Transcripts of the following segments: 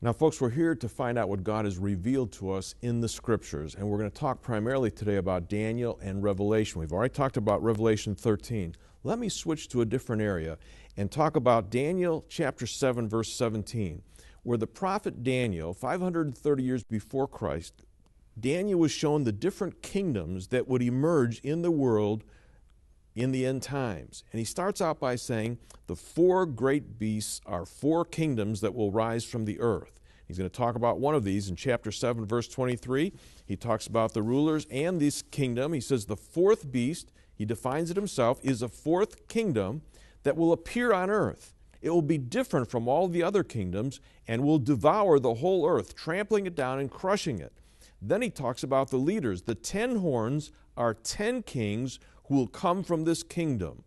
Now, folks, we're here to find out what God has revealed to us in the Scriptures, and we're going to talk primarily today about Daniel and Revelation. We've already talked about Revelation 13. Let me switch to a different area and talk about Daniel chapter 7, verse 17, where the prophet Daniel, 530 years before Christ, Daniel was shown the different kingdoms that would emerge in the world in the end times. And he starts out by saying the four great beasts are four kingdoms that will rise from the earth. He's going to talk about one of these in chapter 7, verse 23. He talks about the rulers and this kingdom. He says the fourth beast, he defines it himself, is a fourth kingdom that will appear on earth. It will be different from all the other kingdoms and will devour the whole earth, trampling it down and crushing it. Then he talks about the leaders. The 10 horns are 10 kings who will come from this kingdom.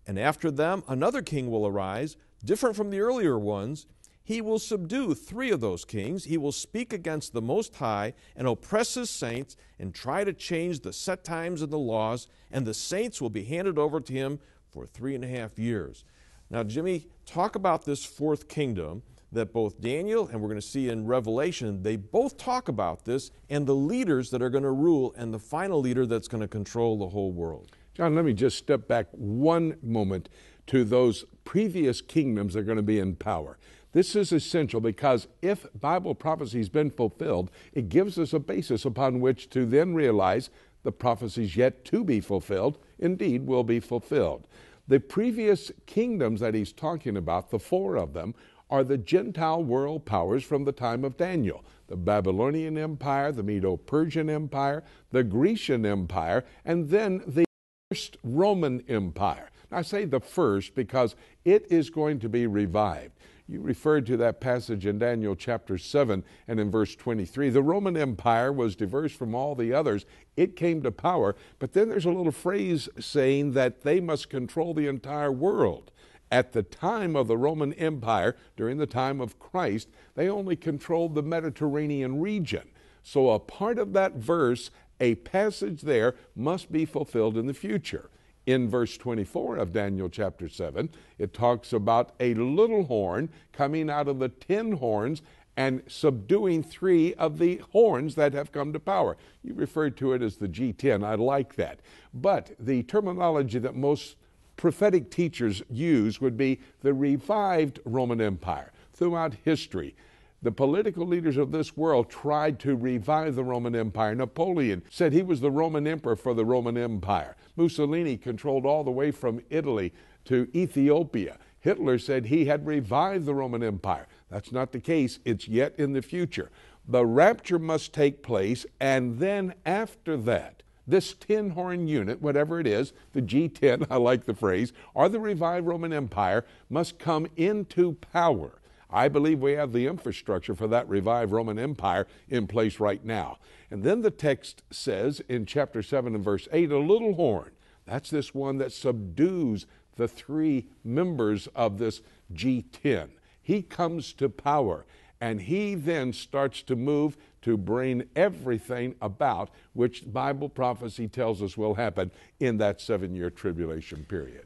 And after them, another king will arise, different from the earlier ones. He will subdue 3 of those kings. He will speak against the Most High and oppress his saints and try to change the set times and the laws, and the saints will be handed over to him for 3.5 years. Now, Jimmy, talk about this fourth kingdom that both Daniel and we're going to see in Revelation, they both talk about this, and the leaders that are going to rule and the final leader that's going to control the whole world. John, let me just step back one moment to those previous kingdoms that are going to be in power. This is essential because if Bible prophecy has been fulfilled, it gives us a basis upon which to then realize the prophecies yet to be fulfilled indeed will be fulfilled. The previous kingdoms that he's talking about, the 4 of them, are the Gentile world powers from the time of Daniel. The Babylonian Empire, the Medo-Persian Empire, the Grecian Empire, and then the first Roman Empire. Now, I say the first because it is going to be revived. You referred to that passage in Daniel chapter 7 and in verse 23. The Roman Empire was diverse from all the others. It came to power, but then there's a little phrase saying that they must control the entire world. At the time of the Roman Empire, during the time of Christ, they only controlled the Mediterranean region. So a part of that verse, a passage there, must be fulfilled in the future. In verse 24 of Daniel chapter 7, it talks about a little horn coming out of the 10 horns and subduing 3 of the horns that have come to power. You referred to it as the G10. I like that. But the terminology that most prophetic teachers use would be the revived Roman Empire. Throughout history, the political leaders of this world tried to revive the Roman Empire. Napoleon said he was the Roman emperor for the Roman Empire. Mussolini controlled all the way from Italy to Ethiopia. Hitler said he had revived the Roman Empire. That's not the case. It's yet in the future. The rapture must take place, and then after that, this 10-horn unit, whatever it is, the G10, I like the phrase, or the revived Roman Empire, must come into power. I believe we have the infrastructure for that revived Roman Empire in place right now. And then the text says in chapter 7 and verse 8, a little horn. That's this one that subdues the 3 members of this G10. He comes to power, and he then starts to move to bring everything about which Bible prophecy tells us will happen in that 7-year tribulation period.